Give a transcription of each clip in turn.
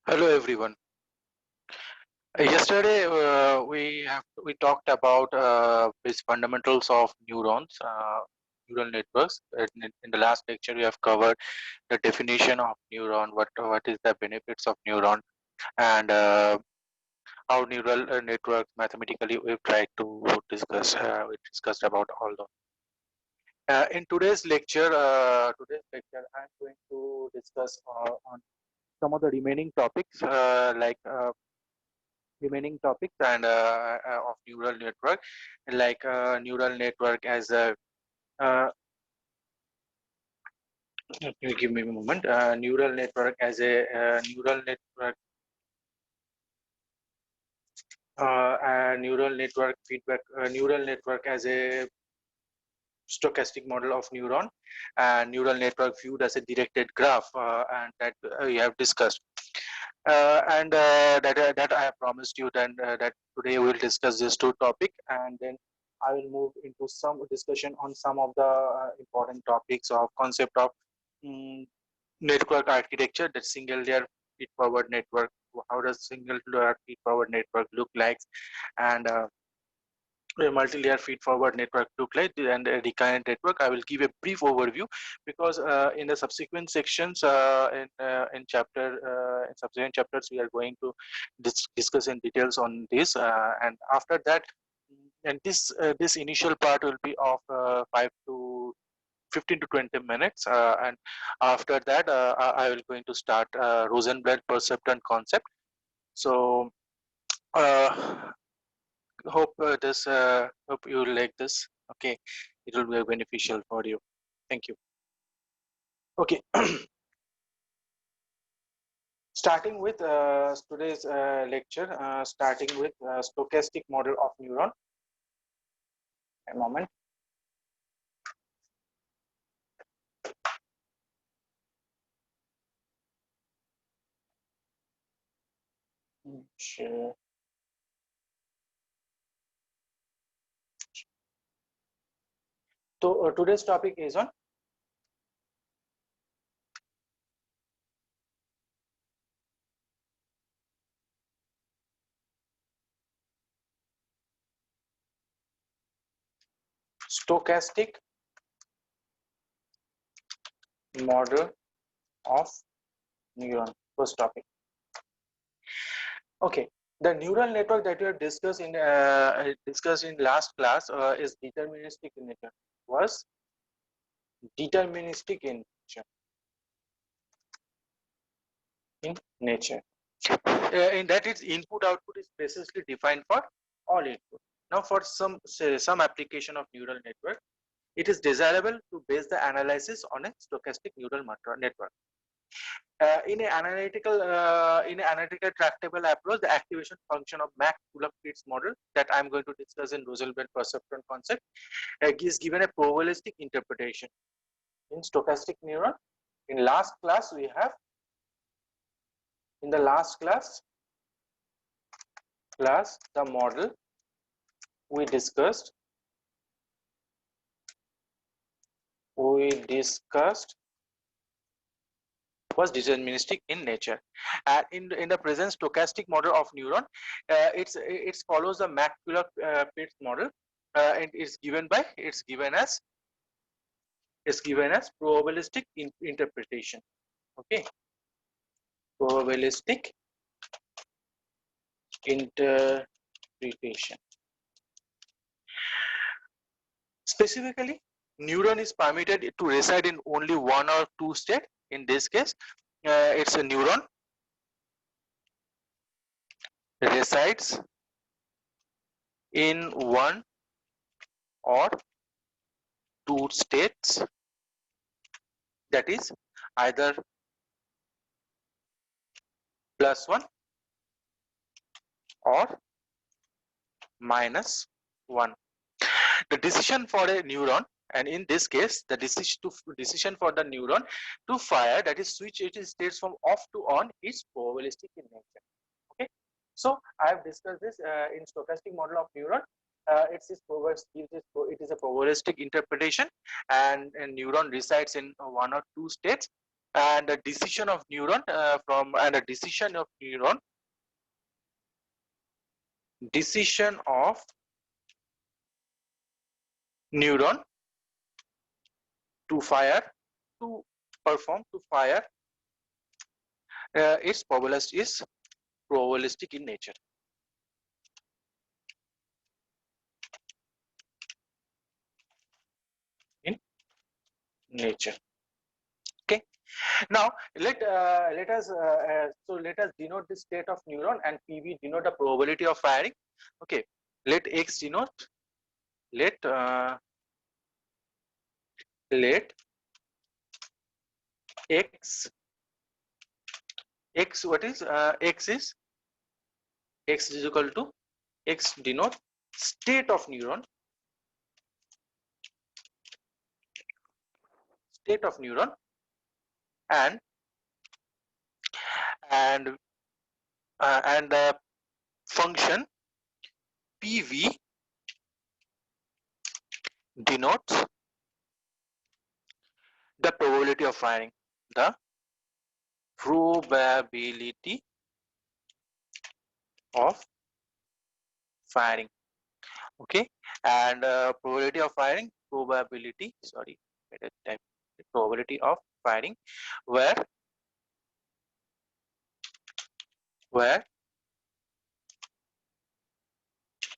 Hello everyone. Yesterday we talked about these fundamentals of neurons, neural networks. In the last lecture, we have covered the definition of neuron, what is the benefits of neuron, and how neural networks mathematically we've tried to discuss. We discussed about all those. In today's lecture, I'm going to discuss on some of the remaining topics remaining topics of neural network, like neural network as a give me a moment. Neural network as a neural network feedback, neural network as a stochastic model of neuron, and neural network viewed as a directed graph, and that we have discussed. That I have promised you then that today we will discuss these two topics, and then I will move into some discussion on some of the important topics of concept of um, network architecture, that single layer feed forward network. How does single layer feed forward network look like, and a multi-layer feed-forward network look like, and a recurrent network. I will give a brief overview because in the subsequent sections, in subsequent chapters, we are going to discuss in details on this, and after that, and this initial part will be of 5 to 15 to 20 minutes, and after that, I will going to start Rosenblatt perceptron concept. So. Hope you like this. Okay, it will be beneficial for you. Thank you. Okay, starting with today's lecture, starting with stochastic model of neuron. A moment. Sure. So today's topic is on stochastic model of neuron. First topic. Okay, the neural network that we have discussed in last class is deterministic in nature. Was deterministic in nature. In that, its input output is precisely defined for all input. Now, for some application of neural network, it is desirable to base the analysis on a stochastic neural network. In an analytical tractable approach, the activation function of Mac-Tulip-Fitts model that I am going to discuss in Rosenblatt perceptron concept is given a probabilistic interpretation in stochastic neuron. In the last class, the model we discussed was deterministic in nature, and in the present stochastic model of neuron, it follows the Mac-Tulip-Fitts model, and it's given as probabilistic interpretation. Okay, probabilistic interpretation. Specifically, neuron is permitted to reside in only one or two states. In this case, it's a neuron resides in one or two states, that is either +1 or -1. The decision for a neuron, and in this case, the decision for the neuron to fire, that is switch its states from off to on, is probabilistic in nature. Okay, so I have discussed this in stochastic model of neuron. It is a probabilistic interpretation, and neuron resides in one or two states, and a decision of neuron decision of neuron to fire to perform to fire its probabilistic in nature. In nature. Okay. Now let us denote the state of neuron, and PV denote the probability of firing. Okay. Let X denote. Let X what is X is equal to X denote state of neuron, and the function PV denotes the probability of firing, the probability of firing. Okay, and probability of firing, probability of firing, where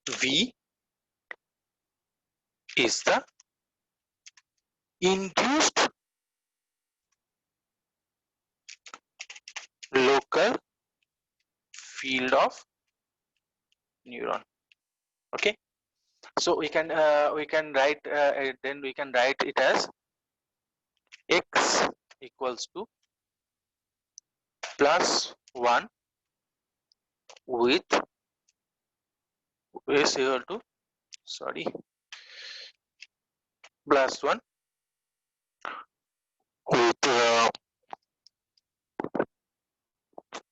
V is the induced local field of neuron. Okay, so we can write then we can write it as X equals to +1 with is equal to +1 with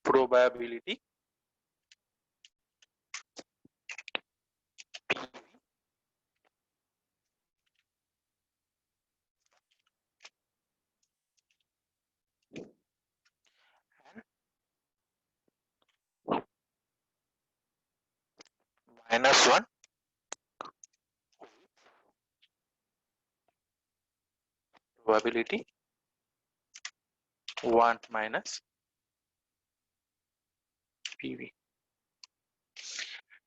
probability -1 probability 1 minus PV.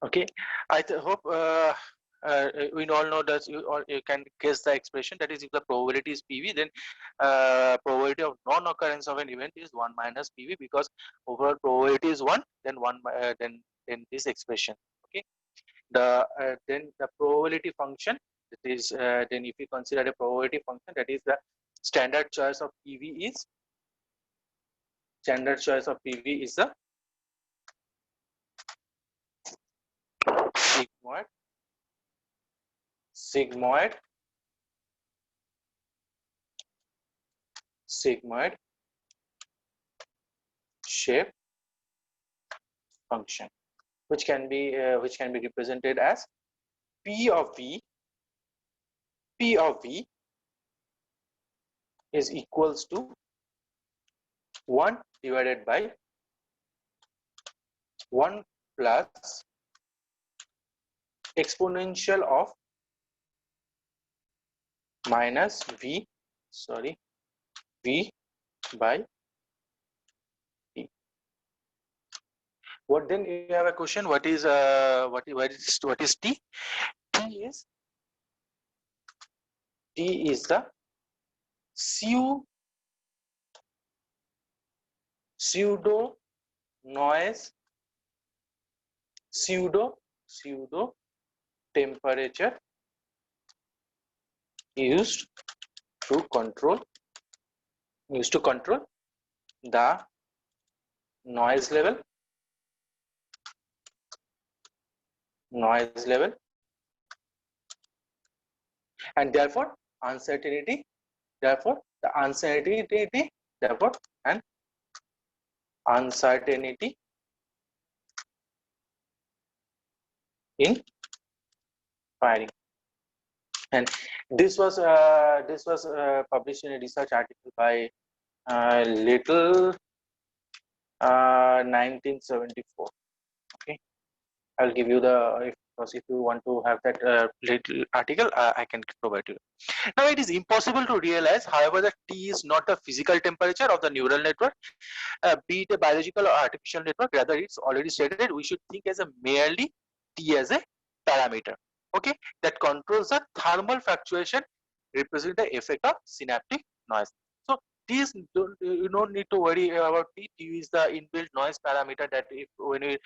Okay, I hope we all know that you can guess the expression, that is, if the probability is PV, then probability of non-occurrence of an event is 1 minus PV, because overall probability is 1, then 1 then this expression. Okay, then the probability function, that is then if you consider a probability function, that is the standard choice of PV is the sigmoid shape function, which can be represented as P of V is equals to 1 divided by 1 plus exponential of minus V by T. What then you have a question? What is T? T is the pseudo noise, pseudo temperature used to control the noise level and therefore uncertainty, therefore uncertainty in firing. And this was published in a research article by Little 1974. Okay, I'll give you the, because if you want to have that little article, I can provide you. Now, it is impossible to realize, however, that T is not the physical temperature of the neural network, be it a biological or artificial network. Rather, it's already stated, we should think as a merely T as a parameter, okay, that controls the thermal fluctuation, represent the effect of synaptic noise. So these you don't need to worry about T. T is the inbuilt noise parameter that if when we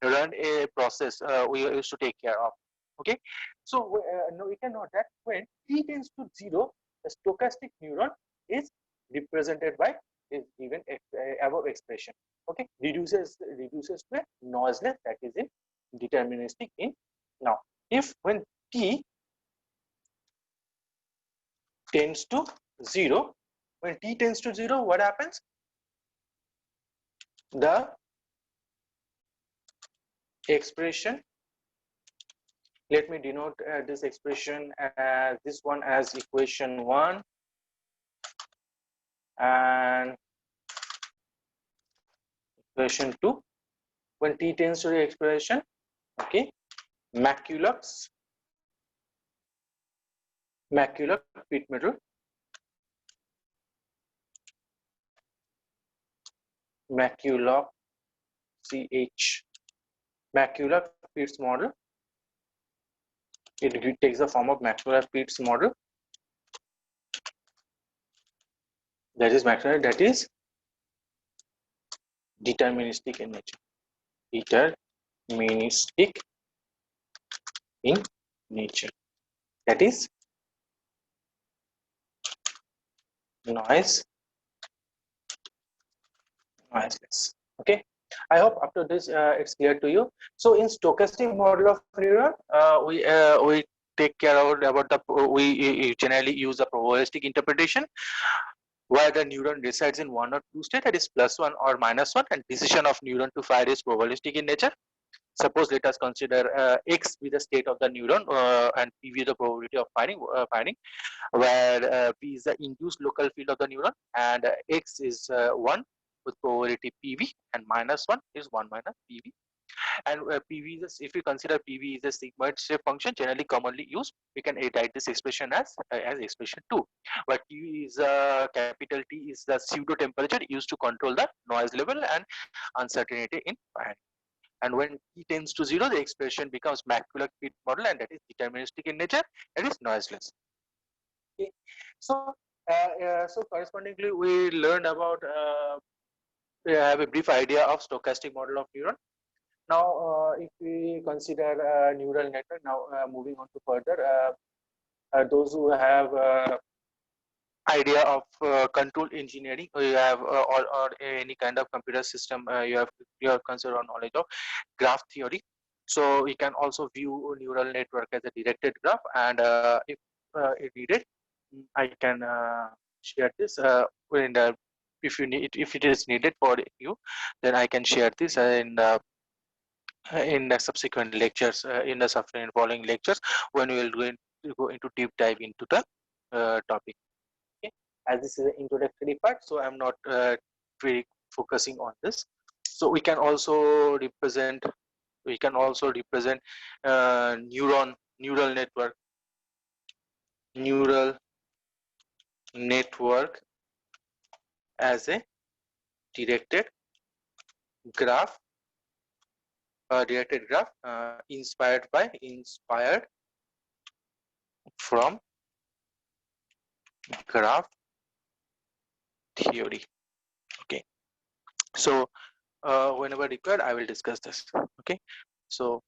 run a process, we used to take care of. Okay, so no, we can note that when T tends to 0, the stochastic neuron is represented by is given above expression. Okay, reduces to a noiseless, that is in deterministic in. Now, if when T tends to 0, when T tends to 0, what happens? The expression, let me denote this expression as this one as equation 1, and equation 2. When T tends to the expression, okay, macular pit metal, macular CH, macular Pitts model. It takes the form of macular Pitts model. That is macular, that is deterministic in nature. Deterministic in nature. That is noiseless. Okay. I hope after this it's clear to you. So in stochastic model of neuron, we take care about the we generally use the probabilistic interpretation, where the neuron resides in one or two states, that is +1 or -1, and decision of neuron to fire is probabilistic in nature. Suppose let us consider X be the state of the neuron and P be the probability of firing, where P is the induced local field of the neuron and X is 1 with probability PV, and -1 is 1 minus PV. And PV is, if you consider PV is a sigmoid shape function generally commonly used, we can write this expression as expression 2, where T is capital T is the pseudo temperature used to control the noise level and uncertainty in firing. And when T tends to 0, the expression becomes macular Pitt model, and that is deterministic in nature, that is noiseless. Okay. So, so correspondingly, we learned about, we have a brief idea of stochastic model of neuron. Now, if we consider neural network, now moving on to further, those who have idea of control engineering, you have or any kind of computer system, you have considered or knowledge of graph theory. So we can also view neural network as a directed graph, and if needed, I can share this in the, if it is needed for you, then I can share this in the subsequent lectures, in the subsequent following lectures, when we will go into deep dive into the topic. Okay, as this is an introductory part, so I'm not really focusing on this. So we can also represent neural network as a directed graph, inspired from graph theory. Okay, so whenever required, I will discuss this. Okay, so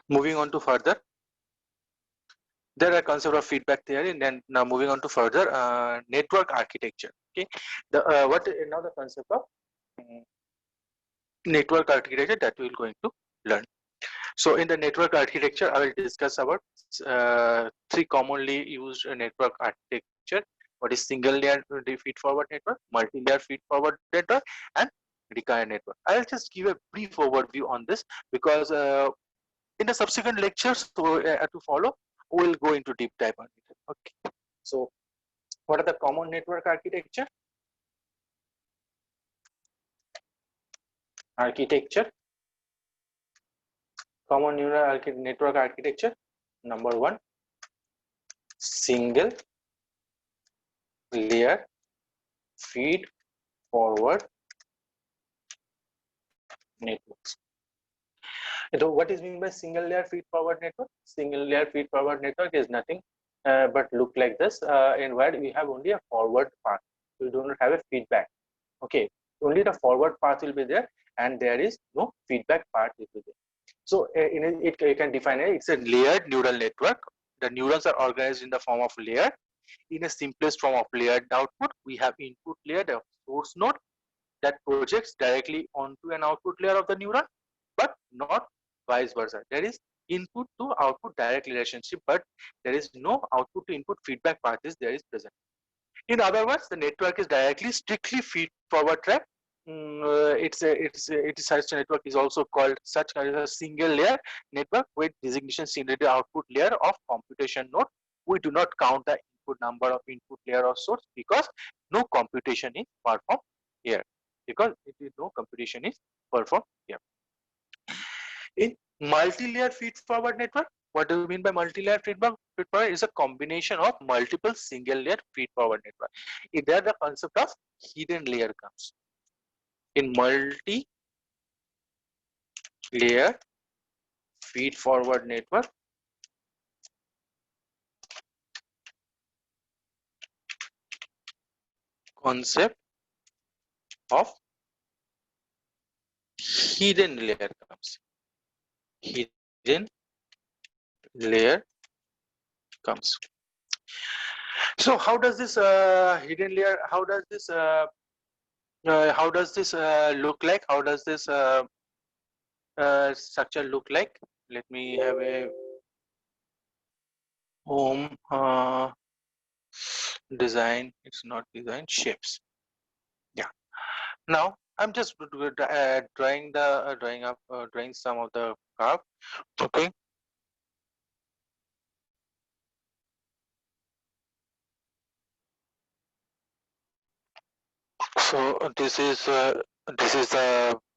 moving on to further, there are concept of feedback theory, and then now moving on to further network architecture. Okay, the what now the concept of network architecture that we will going to learn. So in the network architecture, I will discuss about three commonly used network architecture. What is single layer feed forward network, multi-layer feed forward network, and recurrent network. I'll just give a brief overview on this, because in the subsequent lectures to follow, we'll go into deep dive on it. Okay. So what are the common network architecture? architecture, common neural network architecture. Number one, single layer feed forward networks. So what is meant by single layer feed forward network? Single layer feed forward network is nothing but look like this. In where we have only a forward path. We do not have a feedback. Okay, only the forward path will be there, and there is no feedback part will be there. So in it, you can define it. It's a layered neural network. The neurons are organized in the form of layer. In a simplest form of layered output, we have input layer, the source node that projects directly onto an output layer of the neuron, but not vice versa. There is input to output direct relationship, but there is no output to input feedback path is there is present. In other words, the network is directly strictly feed forward track. It is such a network is also called such as a single layer network with designation simulated output layer of computation node. We do not count the input number of input layer or source because no computation is performed here. Because it is no computation is performed here. In multi-layer feed-forward network, what do you mean by multi-layer feedback? Feed-forward is a combination of multiple single-layer feed-forward network. There, the concept of hidden layer comes. In multi-layer feed-forward network, concept of hidden layer comes. Hidden layer comes. So how does this hidden layer? How does this look like? How does this structure look like? Let me have a home design. It's not design, shapes. Yeah. Now I'm just drawing the drawing some of the curve. Okay. So this is the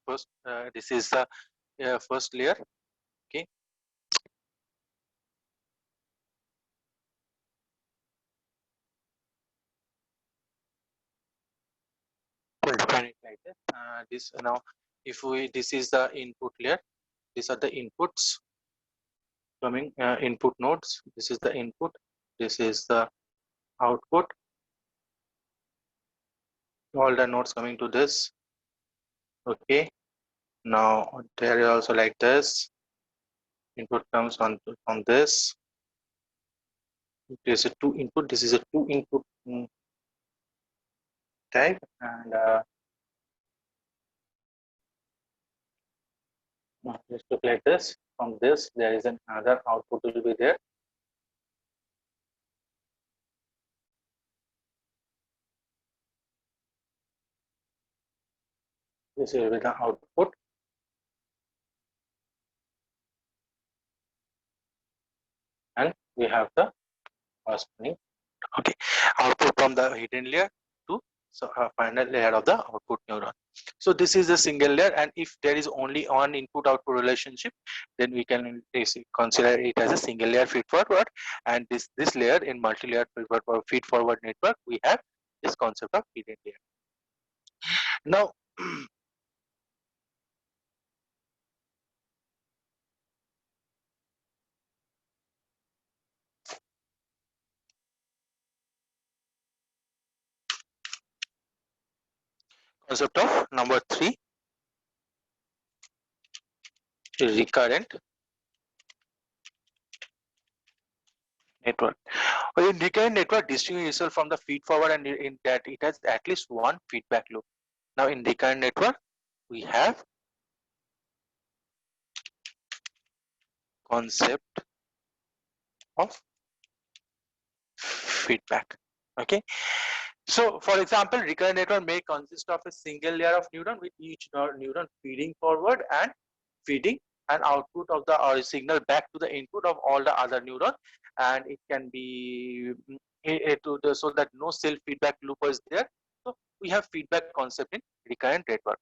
first first layer. Okay. We'll define it like this. This now, if we this is the input layer. These are the inputs coming input nodes. This is the input. This is the output. All the nodes coming to this. Okay. Now there is also like this. Input comes on this. This is a two input. This is a two input type, and just look like this. From this, there is another output will be there. This will be the output. And we have the corresponding output from the hidden layer to final layer of the output neuron. So this is a single layer, and if there is only one input output relationship, then we can consider it as a single layer feed forward. And this layer in multi-layer feed forward network, we have this concept of hidden layer. Now concept of number 3, recurrent network. Well, in recurrent network, distinguishes itself from the feed forward, and in that it has at least one feedback loop. Now in recurrent network, we have concept of feedback. Okay. So for example, recurrent network may consist of a single layer of neuron with each neuron feeding forward and feeding an output of the or signal back to the input of all the other neurons, and it can be so that no self feedback loop is there. So we have feedback concept in recurrent network.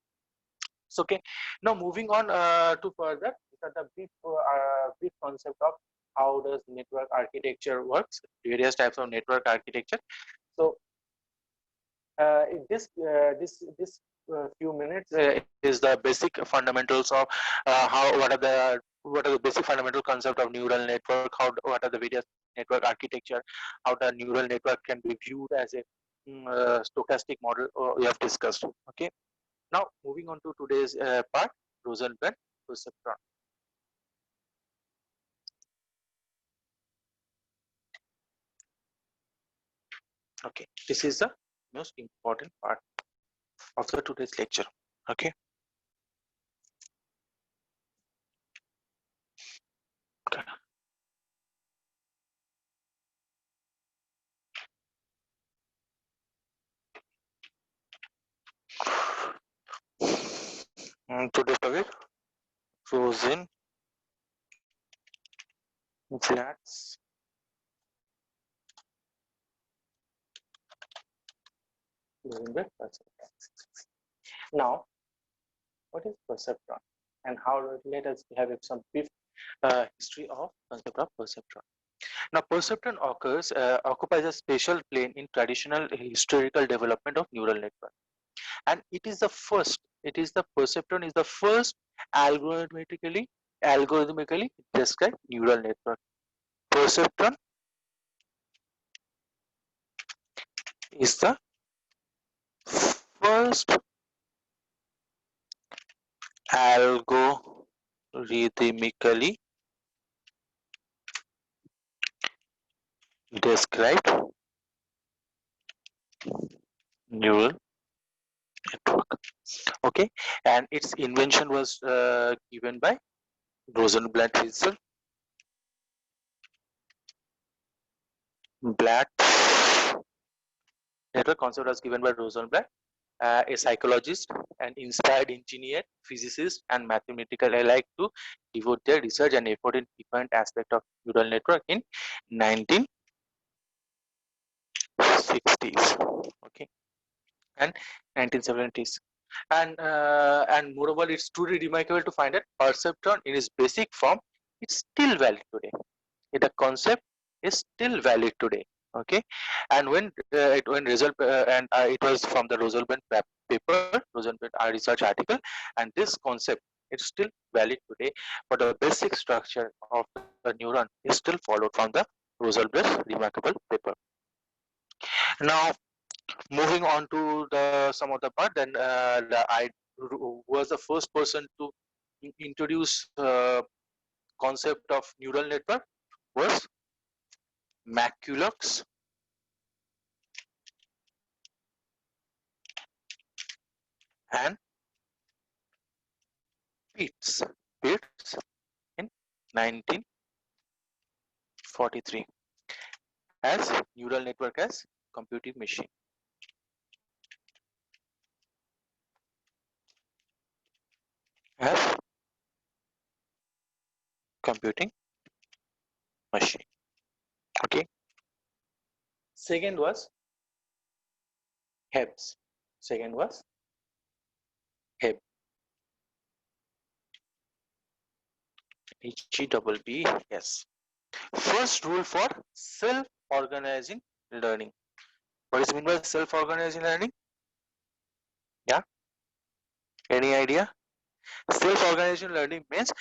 Okay. Now moving on to further, these are the brief concept of how does network architecture works, various types of network architecture. So this few minutes is the basic fundamentals of how what are the basic fundamental concept of neural network, what are the various network architecture, how the neural network can be viewed as a stochastic model we have discussed. Okay. Now moving on to today's part, Rosenblatt perceptron. Okay, this is the most important part of the today's lecture. Okay. Today's topic, Rosenblatt's Rosenblatt perceptron. Now, what is perceptron, and how let us have some brief history of concept of perceptron. Now, perceptron occupies a special plane in traditional historical development of neural network, and it is the first. It is the perceptron is the first algorithmically algorithmically described neural network. Perceptron is the first algorithmically described neural network. Okay, and its invention was given by Rosenblatt himself. Blatt network concept was given by Rosenblatt, a psychologist, an inspired engineer, physicist, and mathematical alike to devote their research and effort in different aspects of neural network in 1960s. Okay, and 1970s. And moreover, it's truly remarkable to find that perceptron in its basic form it's still valid today. The concept is still valid today. Okay, and when result and it was from the Rosenblatt paper, Rosenblatt research article, and this concept is still valid today. But the basic structure of the neuron is still followed from the Rosenblatt remarkable paper. Now moving on to the some of the part, then I was the first person to introduce concept of neural network was Maculux and Pitts in 1943 as neural network as computing machine. As computing machine. Okay. Second was Hebs. Second was Heb. HEBBS. First rule for self-organizing learning. What is meant by self-organizing learning? Yeah. Any idea? Self-organization learning means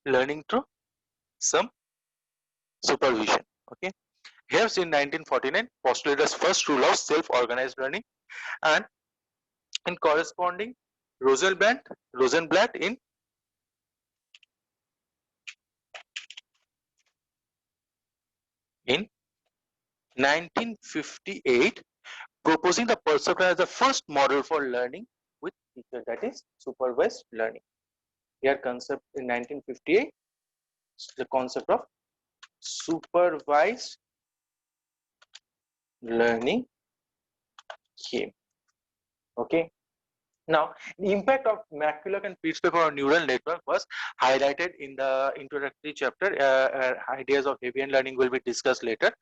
learning through some supervision. Okay. Here's in 1949 postulated as first rule of self-organized learning, and in corresponding Rosenblatt in 1958 proposing the perceptron as the first model for learning with teacher, that is supervised learning. Here concept in 1958, the concept of supervised learning came. Okay. Now, the impact of Maculach and Pitts paper on neural network was highlighted in the introductory chapter. Ideas of Hebbian learning will be discussed later.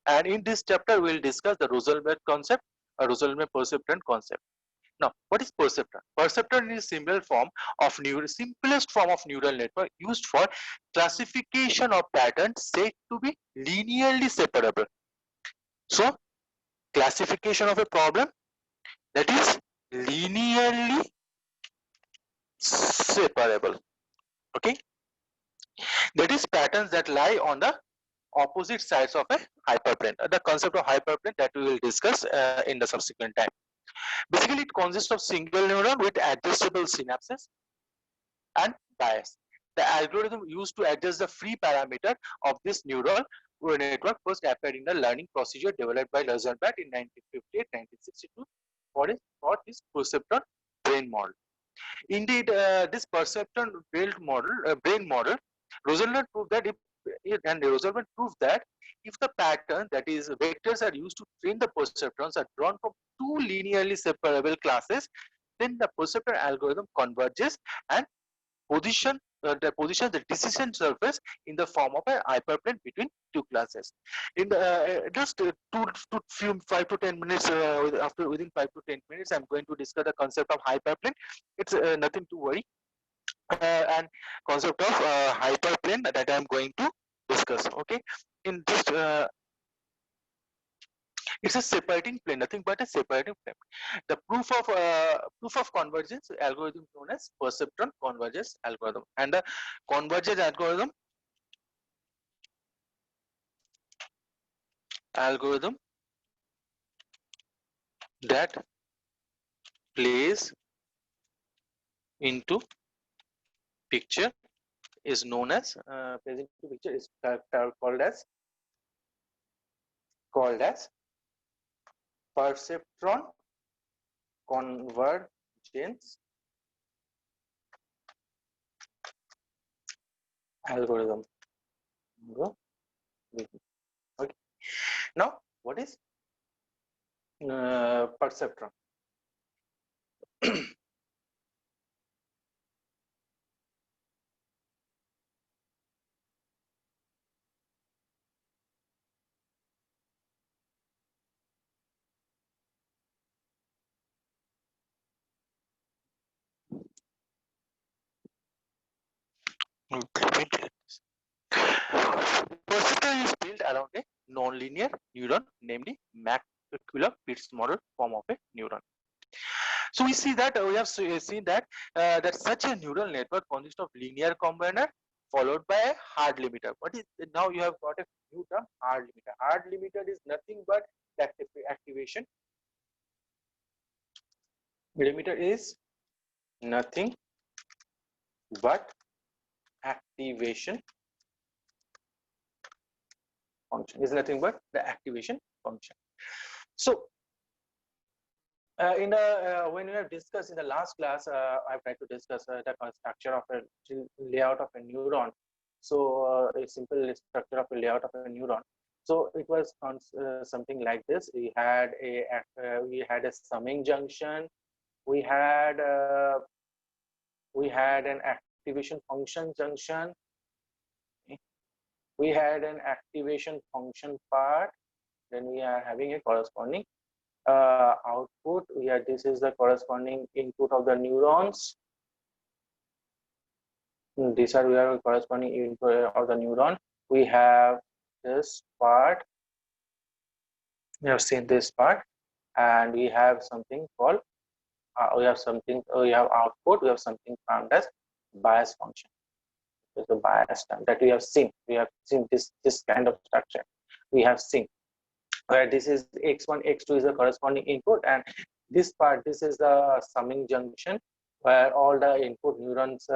And in this chapter, we'll discuss the Rosenblatt concept, Rosenblatt perceptron concept. Now, what is perceptron? Perceptron is simplest form of neural network used for classification of patterns said to be linearly separable. So, classification of a problem that is linearly separable. Okay, that is patterns that lie on the opposite sides of a hyperplane. The concept of hyperplane that we will discuss in the subsequent time. Basically, it consists of single neuron with adjustable synapses and bias. The algorithm used to adjust the free parameter of this neural network first appeared in the learning procedure developed by Rosenblatt in 1958-1962 for this perceptron brain model. Indeed, this perceptron brain model, Rosenblatt proved that if the pattern, that is vectors, are used to train the perceptrons are drawn from two linearly separable classes, then the perceptron algorithm converges and positions the decision surface in the form of a hyperplane between two classes. In the, just two few 5 to 10 minutes, within 5 to 10 minutes, I'm going to discuss the concept of hyperplane. It's nothing to worry, and concept of hyperplane that I'm going to discuss. Okay, in just it's a separating plane, nothing but a separating plane. The proof of convergence algorithm known as perceptron convergence algorithm, and the convergence algorithm that plays into picture is known as plays into picture is called as perceptron convergence algorithm. Okay. Now, what is perceptron? Perceptron is built around a nonlinear neuron, namely macular Pitts model form of a neuron. So we see that we have seen that such a neural network consists of linear combiner followed by a hard limiter. What is now you have got a new term, hard limiter. Hard limiter is nothing but activation. Limiter is nothing but activation function. Is nothing but the activation function. So when we have discussed in the last class, I've tried to discuss the structure of a layout of a neuron. So a simple structure of a layout of a neuron. So it was something like this. We had a summing junction. We had an activation function junction. We had an activation function part. Then we are having a corresponding output. This is the corresponding input of the neurons. These are the corresponding input of the neuron. We have this part. We have seen this part, and we have something called we have output. We have something termed as bias function. There's the bias term that we have seen. We have seen this kind of structure. We have seen where this is x1, x2 is the corresponding input, and this part, this is the summing junction where all the input neurons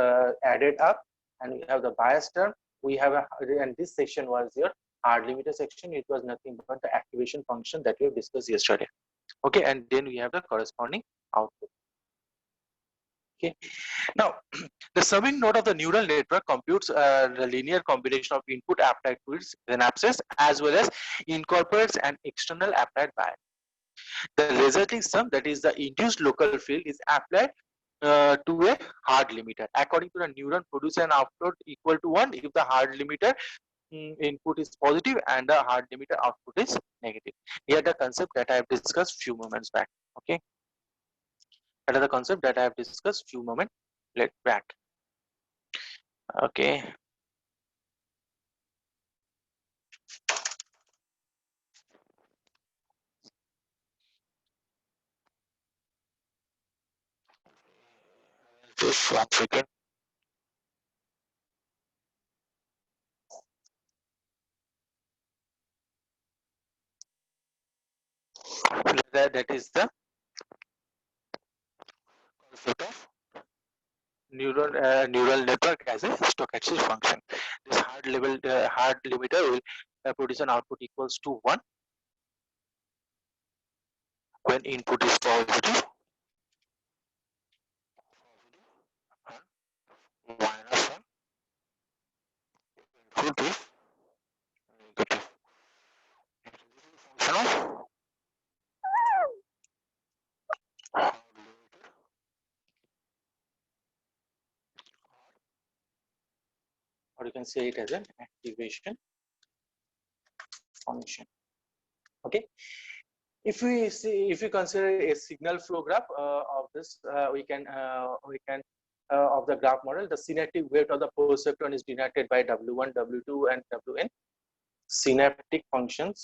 added up, and we have the bias term. We have and this section was your hard limiter section. It was nothing but the activation function that we have discussed yesterday. Okay, and then we have the corresponding output. Okay, now the summing node of the neural network computes the linear combination of input applied to its synapses as well as incorporates an external applied bias. The resulting sum, that is the induced local field, is applied to a hard limiter. According to the neuron, produce an output equal to 1 if the hard limiter input is positive and the hard limiter output is negative. Here the concept that I have discussed few moments back. Okay, that is the concept that I have discussed few moments back. Okay. Just 1 second. That is the concept of neural network as a stochastic function. This hard limiter will produce an output equals to 1 when input is positive and minus 1 input is negative. Function of hard limiter, or you can say it as an activation function. Okay, if we consider a signal flow graph of this, we can of the graph model, the synaptic weight of the perceptron is denoted by W1, W2, and Wn. Synaptic functions,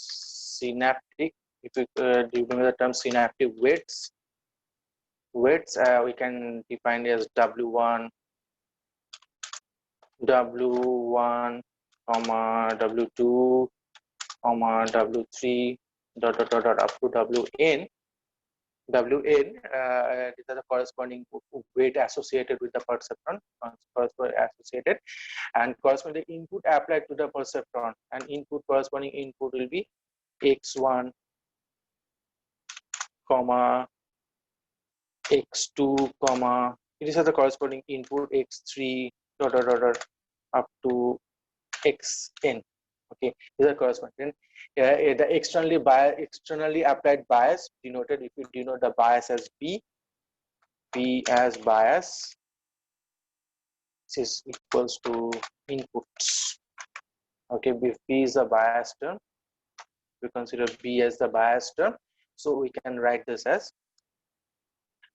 synaptic. If you do you remember the term synaptic weights? We can define as W1, comma W2, comma W3, dot up to Wn. These are the corresponding weight associated with the perceptron, associated, and corresponding input applied to the perceptron, and corresponding input will be x1, comma x2, comma these are the corresponding input x3, dot up to xn. Okay, these are corresponding. The externally applied bias denoted, if you denote the bias as B as bias, this is equals to inputs. Okay, if B is the bias term, we consider B as the bias term, so we can write this as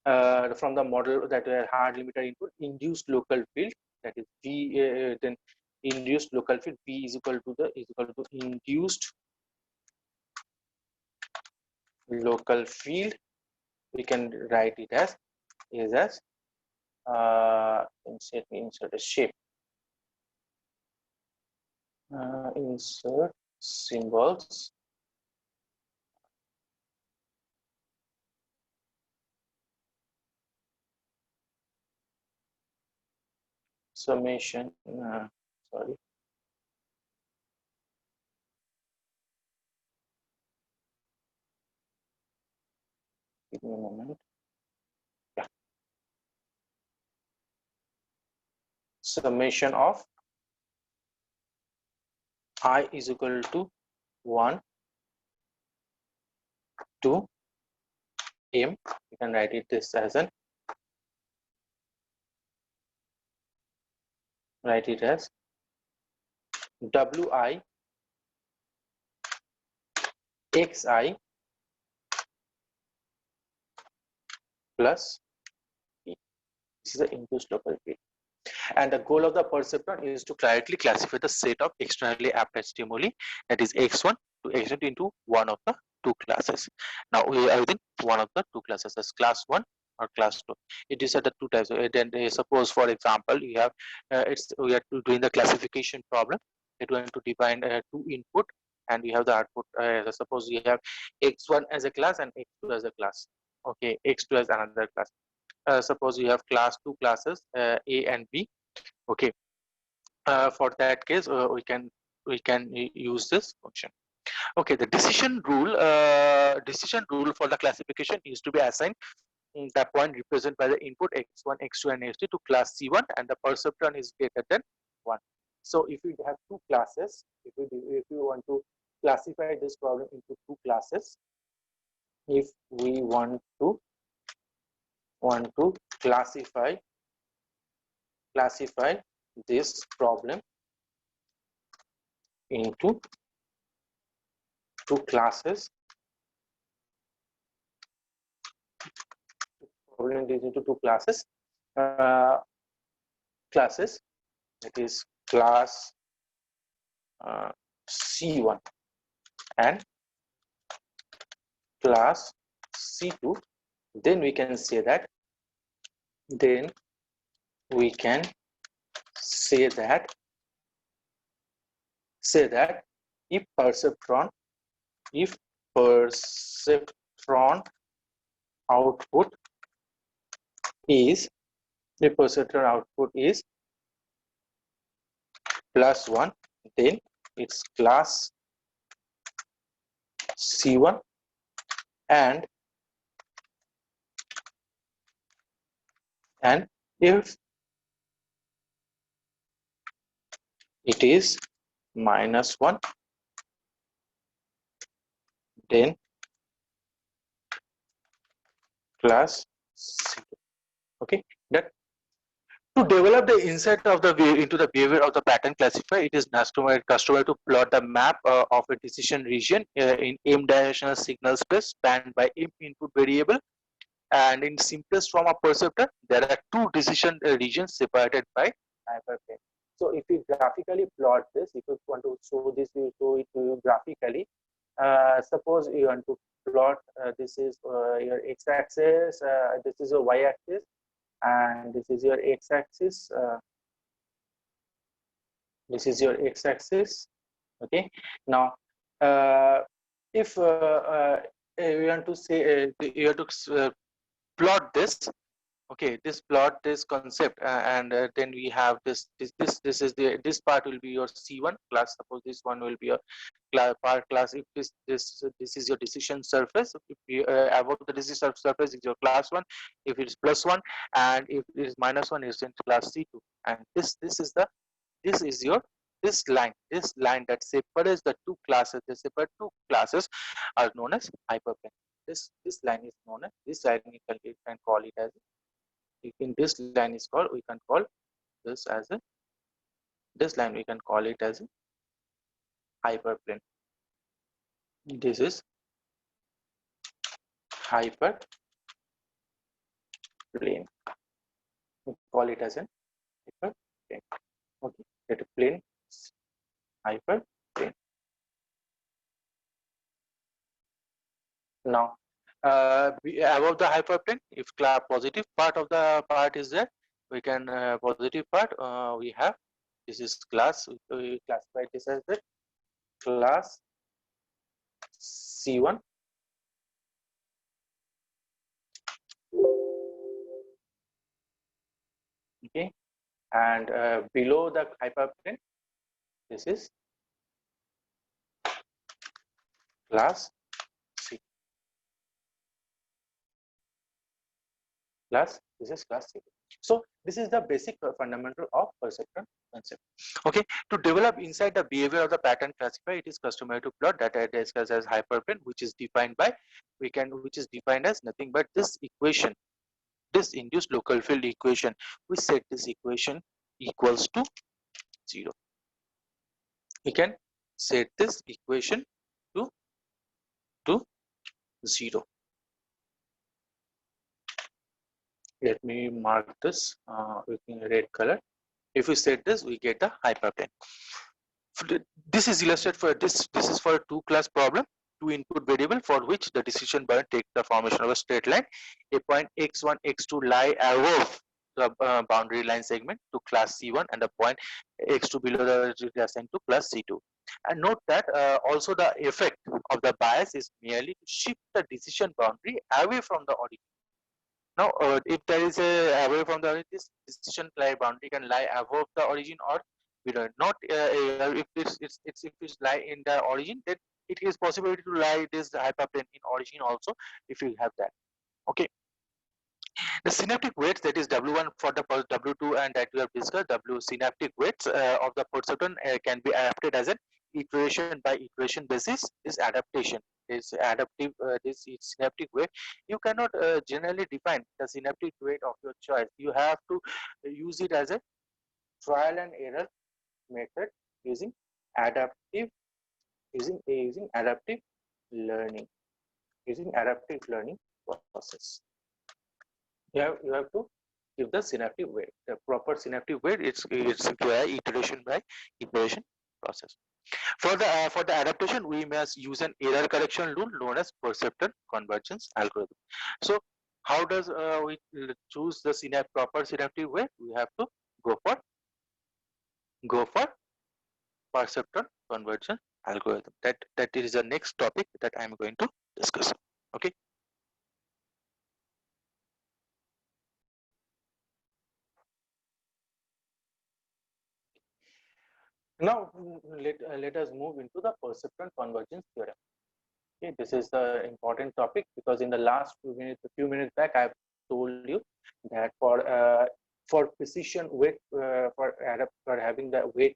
from the model that we hard limiter input, induced local field, that is V, then induced local field B is equal to induced local field. We can write it as insert a shape, insert symbols, summation, sorry, give me a moment. Yeah. Summation of I is equal to 1 to m. You can write it this as an wi xi plus e. This is the induced local field. And the goal of the perceptron is to correctly classify the set of externally applied stimuli, that is x1 to x2 into one of the two classes. Now we are within one of the two classes, as class 1 or class 2. It is at the two types. Then suppose, for example, you have we are doing the classification problem. We're going to define two input, and we have the output. Suppose we have x1 as a class and x2 as a class. Okay, x2 as another class. Suppose you have two classes, A and B. Okay, for that case, we can use this function. Okay, the decision rule for the classification is to be assigned the point represented by the input x1, x2, and x3 to class C1, and the perceptron is greater than 1. So if you have two classes, if you want to classify this problem into two classes, if we want to classify this problem into two classes, probability is into two classes. That is class C1 and class C2. Then we can say that if perceptron output is +1, then it's class C1, and if it is -1, then class C2. Okay, that to develop the insight of the into the behavior of the pattern classifier, it is customary to plot the map of a decision region in m-dimensional signal space spanned by m input variable. And in simplest form of perceptor, there are two decision regions separated by hyperplane. So if we graphically plot this, if you want to show this, you show it to you graphically. Suppose you want to plot this is your x-axis, this is your y-axis, and this is your x-axis. This is your x-axis. Okay. Now, if you want to say you have to plot this. Okay, plot this concept, and then we have this is this part will be your C1 class. Suppose this one will be your class. If this is your decision surface, if you, above the decision surface is your class 1. If it is +1, and if it is -1, is in class C2. And this is your this line that separates the two classes. The separate two classes are known as hyperplane. This line is known as this line. We can call it as, in this line is called, we can call this as a, this line we can call it as a hyperplane. This is hyperplane. We call it as a hyperplane. Okay, that plane hyperplane. Now, above the hyperplane, if positive part of the part is there, we can positive part we have, this is class, we classify this as the class C1. Okay, and below the hyperplane, this is class C. This is class C. So this is the basic fundamental of perceptron concept. Okay, to develop inside the behavior of the pattern classifier, it is customary to plot that I discuss as hyperplane, which is defined by which is defined as nothing but this equation, this induced local field equation. We set this equation equals to 0. We can set this equation to 0. Let me mark this with red color. If we set this, we get the hyperplane. This is illustrated for this. This is for a two-class problem, two input variable for which the decision bound take the formation of a straight line. A point x1, x2 lie above the boundary line segment to class C1, and the point x2 below the assigned to class C2. And note that also the effect of the bias is merely to shift the decision boundary away from the origin. Now, if there is a away from the origin, this decision boundary can lie above the origin or below. Not if it's lie in the origin, then it is possible to lie this hyperplane in origin also, if you have that. Okay. The synaptic weights, that is W1 for the W2, and that we have discussed, W synaptic weights of the perceptron can be adapted as an iteration by iteration basis. This adaptation is adaptive. This is synaptic weight. You cannot generally define the synaptic weight of your choice. You have to use it as a trial and error method using adaptive learning process. You have to give the synaptic weight, the proper synaptic weight. It's by iteration process. For the adaptation, we must use an error correction rule known as perceptron convergence algorithm. So how does we choose the proper synaptic weight? We have to go for go for perceptron convergence algorithm. That is the next topic that I am going to discuss. Okay. Now let us move into the perceptron convergence theorem. Okay, this is the important topic because in the last few minutes back, I've told you that for precision weight, for having the weight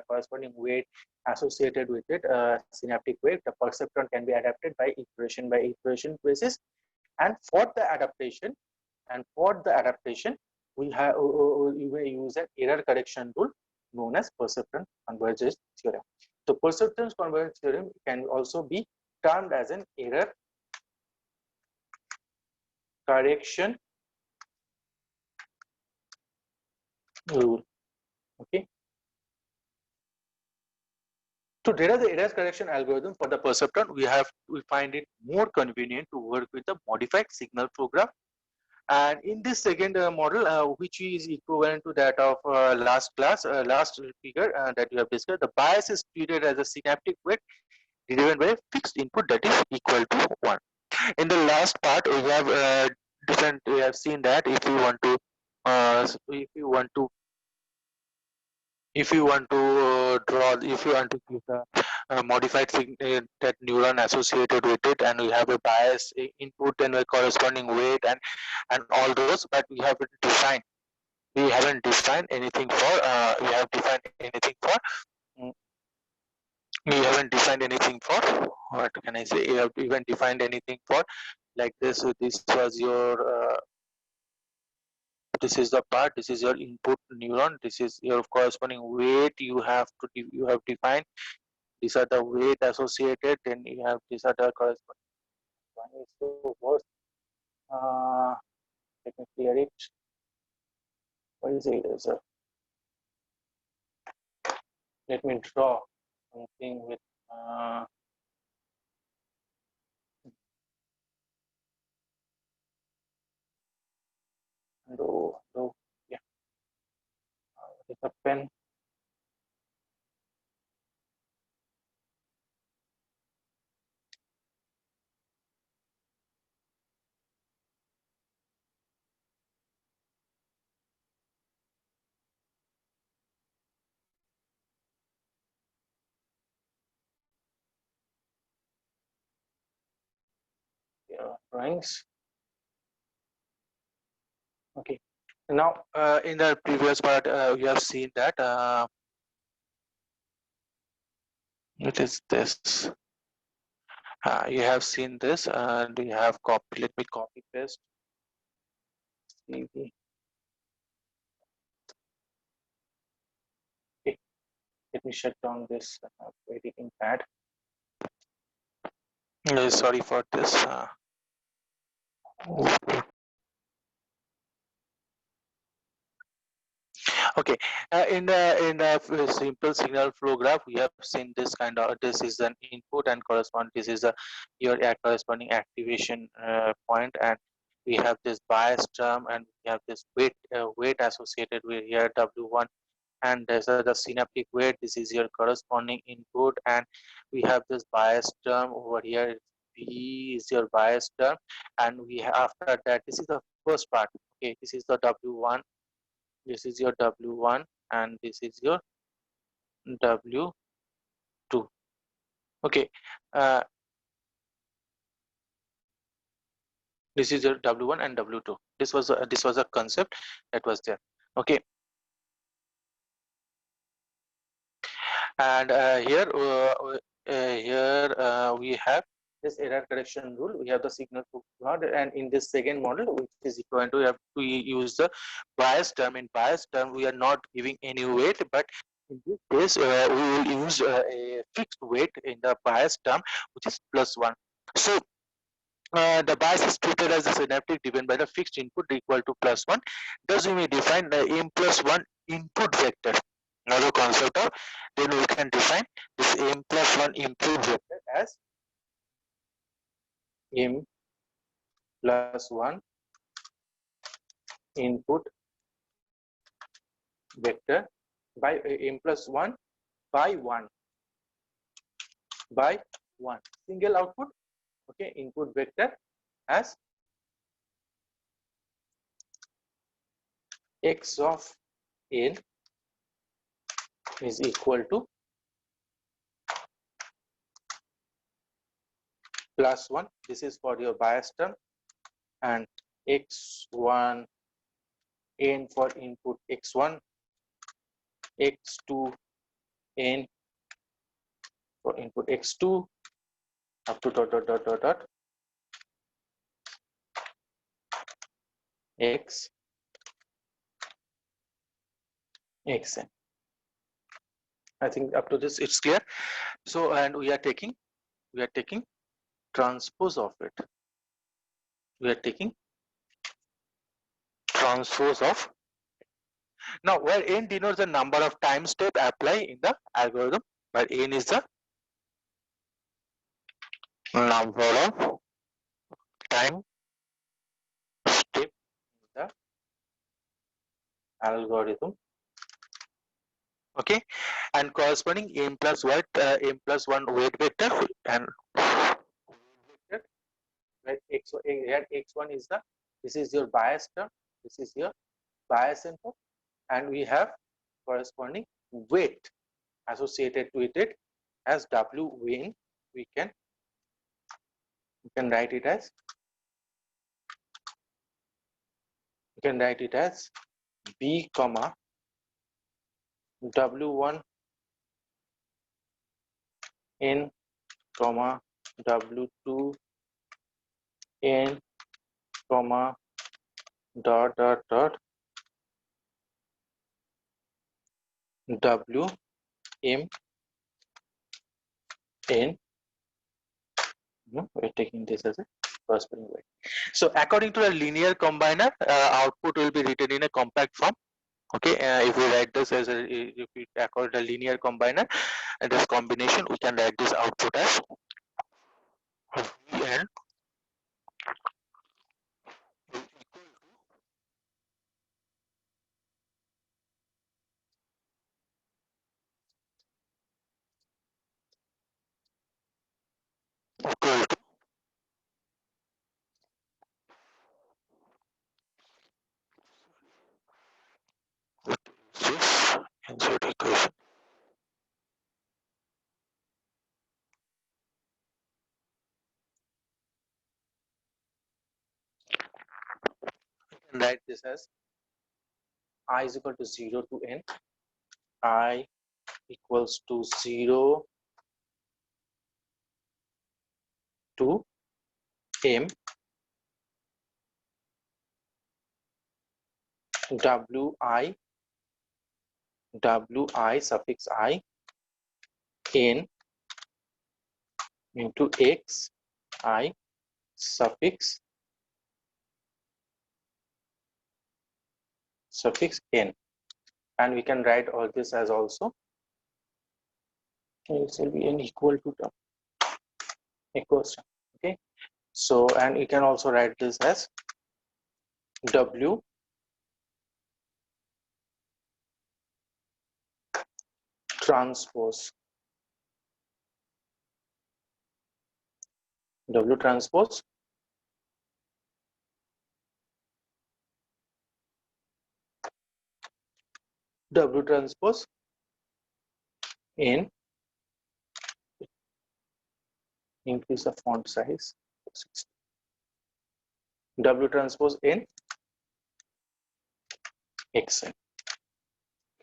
corresponding weight associated with it, synaptic weight, the perceptron can be adapted by iteration basis. And for the adaptation, we will use an error correction rule known as perceptron convergence theorem. So perceptron convergence theorem can also be termed as an error correction rule. Okay. To derive the error correction algorithm for the perceptron, we find it more convenient to work with the modified signal flow graph. And in this second model, which is equivalent to that of last figure that we have discussed, the bias is treated as a synaptic weight driven by a fixed input that is equal to 1. In the last part, we have seen that if you want to if you want to give the that neuron associated with it, and we have a bias input and a corresponding weight and all those, but we haven't defined anything for mm, we haven't defined anything for what can I say, we have even defined anything for like this. So this was your this is the part, this is your input neuron, this is your corresponding weight you have defined. These are the weight associated, then you have these are the corresponding one is so worst. uh, Let me clear it. What is it, sir? Let me draw something with do yeah, with a pen. Yeah, drawings. Okay. Now, in the previous part, we have seen that it is this. You have seen this, and you have copy. Let me copy paste. Okay. Let me shut down this editing pad. Sorry for this. Okay, in the simple signal flow graph, we have seen this kind of, this is an input and this is your corresponding activation point, and we have this bias term, and we have this weight associated with here W1, and there's the synaptic weight. This is your corresponding input, and we have this bias term over here. B is your bias term, and after that, this is the first part. Okay, this is the W1, this is your W1, and this is your W2. Okay, uh, this is your W1 and W2. This was a concept that was there. Okay, and here we have this error correction rule. We have the signal plot, and in this second model, which is equivalent to, we have to use the bias term. In bias term, we are not giving any weight, but in this case, we will use a fixed weight in the bias term, which is +1. So the bias is treated as a synaptic given by the fixed input equal to +1. Thus, we may define the m plus 1 input vector. Another concept of, then we can define this m plus 1 input vector as m plus 1 input vector by m plus 1 by 1 by 1 single output. Okay, input vector as x of n is equal to +1. This is for your bias term, and x1 n for input x1, x2 n for input x2 up to dot x xn. I think up to this it's clear. So, and we are taking transpose of it. We are taking transpose of. Now, where n denotes the number of time step apply in the algorithm, where n is the number of time step in the algorithm. Okay, and corresponding m plus what m plus 1 weight vector and vector, where x1 is the, this is your bias term, this is your bias input, and we have corresponding weight associated with it as w win. We can write it as b comma w1 n comma w2 n comma dot w m n. No, we're taking this as a corresponding weight. So according to the linear combiner, output will be written in a compact form. Okay, if we write this as a, if we according to the linear combiner and this combination, we can write this output as Vn equal to this insert equation. And write this as I is equal to 0 to n, I equals to 0 to m, wi suffix I n into x I suffix n, and we can write all this as also it will be n equal to term equals term. Okay, so and you can also write this as w transpose w transpose in increase the font size, w transpose in xn.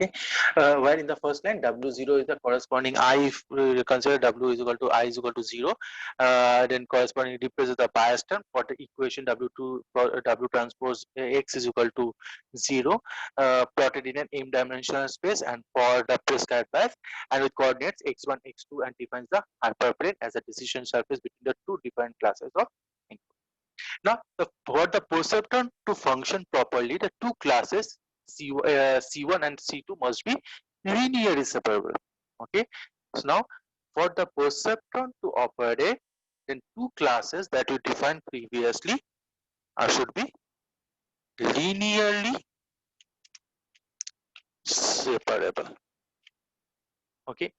Okay, where in the first line w0 is the corresponding I, if we consider w is equal to I is equal to 0, then corresponding replaces the bias term for the equation w2 w transpose x is equal to 0, plotted in an m dimensional space and for the prescribed bias and with coordinates x1 x2 and defines the hyperplane as a decision surface between the two different classes of input. Now, for the perceptron to function properly, the two classes C1 and C2 must be linearly separable. Okay. So now, for the perceptron to operate, then two classes that we defined previously should be linearly separable. Okay.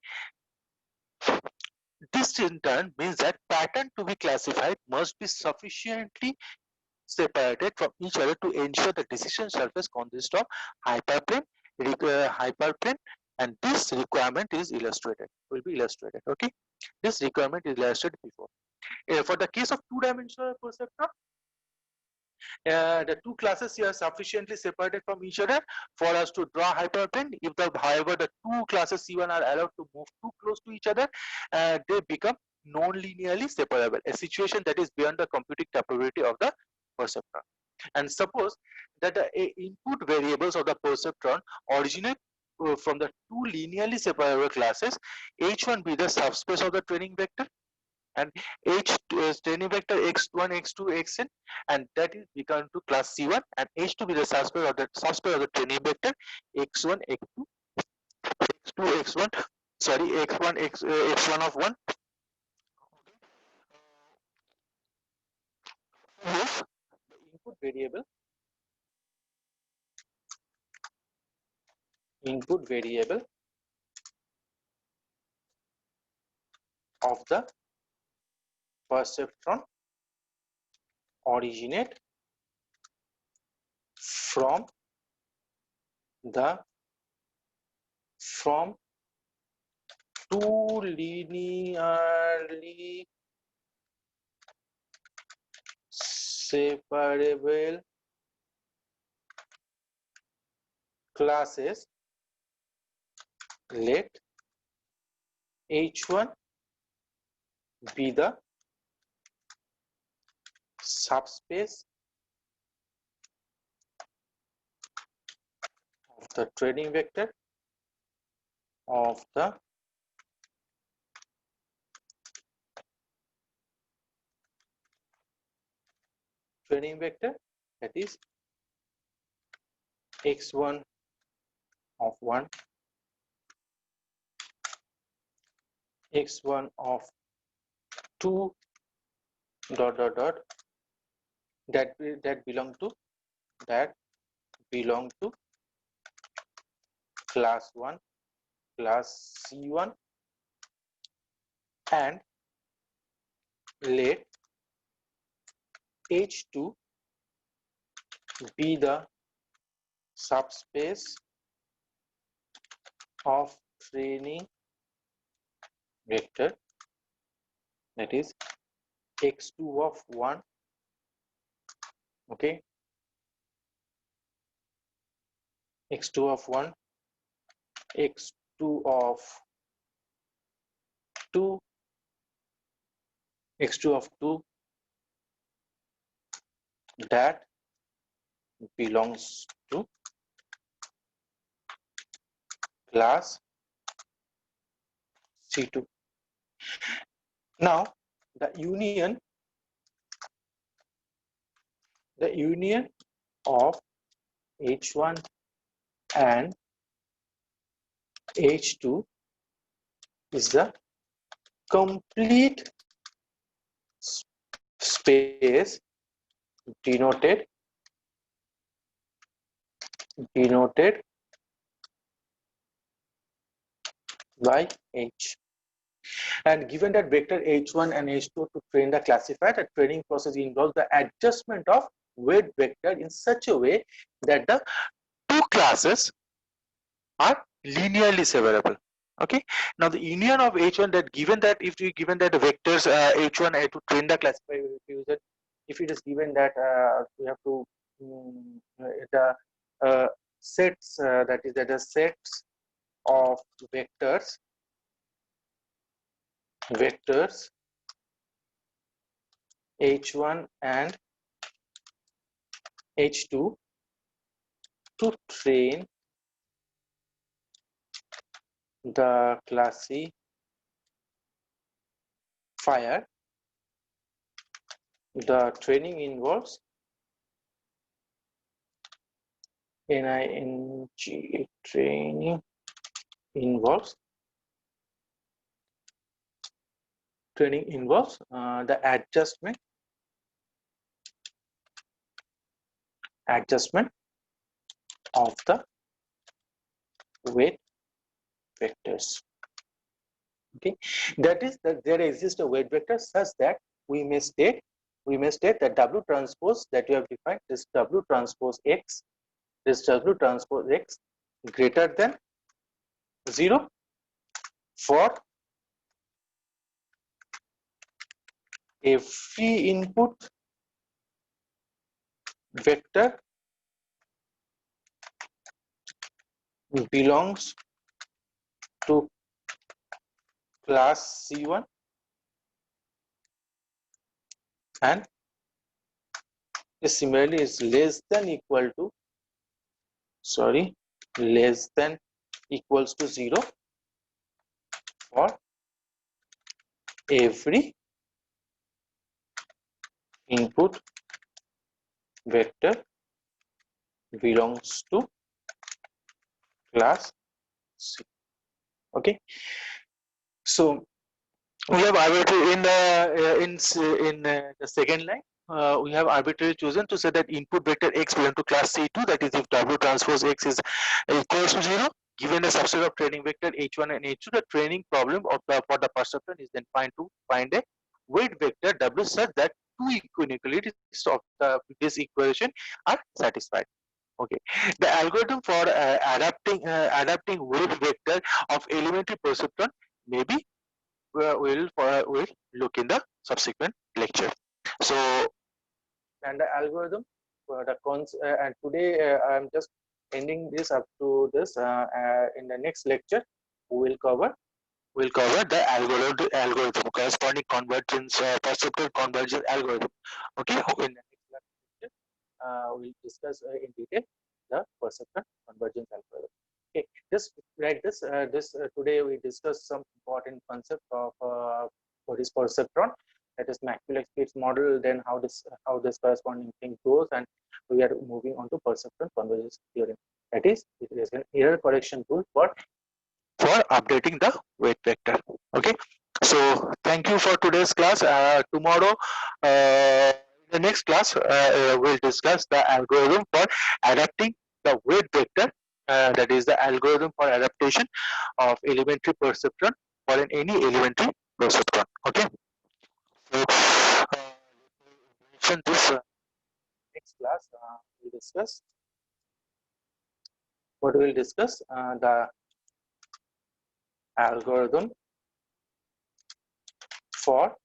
This in turn means that pattern to be classified must be sufficiently separated from each other to ensure the decision surface consists of hyperplane, hyperplane, and this requirement is illustrated, will be illustrated. Okay, this requirement is illustrated before. For the case of two-dimensional perceptron, the two classes here are sufficiently separated from each other for us to draw hyperplane. If however the two classes C1 are allowed to move too close to each other, they become non-linearly separable, a situation that is beyond the computing capability of the perceptron. And suppose that the input variables of the perceptron originate from the two linearly separable classes, H1 be the subspace of the training vector, and H2 is training vector x1, x2, xn, and that is become to class C1, and H2 be the subspace of the training vector x1, x2, x2, x1, sorry, x1, x1 of 1. Yes, the input variable of the perceptron originate from the from two linearly separable classes. Let H1 be the subspace of the training vector of the training vector, that is x1 of 1, x1 of 2, dot dot dot, that belong to class 1, class C1, and let H2 be the subspace of training vector, that is x2 of 1, okay, x2 of 1, x2 of 2, x2 of 2, that belongs to class C2. Now the union of H1 and H2 is the complete space denoted by H. And given that vector H1 and H2 to train the classifier, the training process involves the adjustment of weight vector in such a way that the two classes are linearly separable. Okay. Now the union of H1, that given that if we given that the vectors H1 to train the classifier, if it is given that we have to the sets that is that the sets of vectors H1 and H2 to train the classifier, The training involves training involves the adjustment of the weight vectors. Okay, that is that there exists a weight vector such that we may state that W transpose that you have defined, this W transpose X greater than 0 for every input vector belongs to class C1 and similarly is less than equals to 0 for every input vector belongs to class C. Okay, so we have arbitrary in the second line. We have arbitrarily chosen to say that input vector x belongs to class C2. That is, if W transpose x is equals to 0, given a subset of training vector H1 and H2, the training problem of for the perceptron is then find a weight vector W such that two inequalities of this equation are satisfied. Okay, the algorithm for adapting weight vector of elementary perceptron may be we'll look in the subsequent lecture. So, and the algorithm for the and today I'm just ending this up to this. In the next lecture, we will cover the algorithm corresponding convergence perceptual convergence algorithm. Okay, in the next lecture, we'll discuss in detail the perceptual convergence algorithm. Okay, just like this, today we discussed some important concept of what is perceptron, that is Maxwell-Spitz model. Then how this corresponding thing goes, and we are moving on to perceptron convergence theorem. That is, it is an error correction tool for updating the weight vector. Okay, so thank you for today's class. Tomorrow, in the next class, we'll discuss the algorithm for adapting the weight vector. That is the algorithm for adaptation of elementary perceptron for any elementary perceptron. Okay, so mention this next class. We'll discuss the algorithm for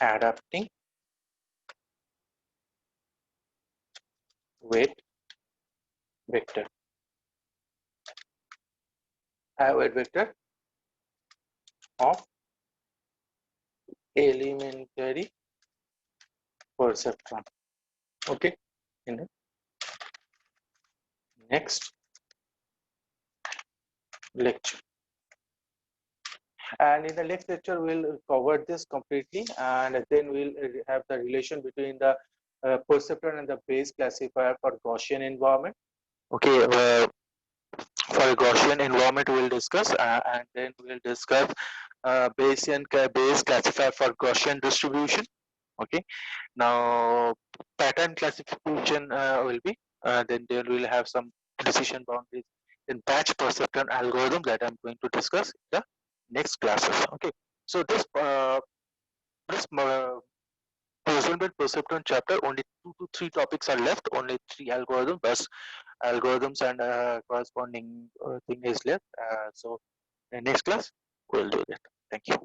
adapting weight vector. Weight vector of elementary perceptron. Okay, in the next lecture. And in the next lecture, we'll cover this completely, and then we'll have the relation between the perceptron and the Bayes classifier for Gaussian environment. Okay, for a Gaussian environment, we'll discuss, and then we'll discuss Bayesian Bayes classifier for Gaussian distribution. Okay, now pattern classification will be, then there will have some decision boundaries in batch perceptron algorithm that I'm going to discuss in the next classes. Okay, so this Rosenblatt perceptron chapter, only 2 to 3 topics are left, only 3 algorithms and corresponding thing is left. So in next class we'll do that. Thank you.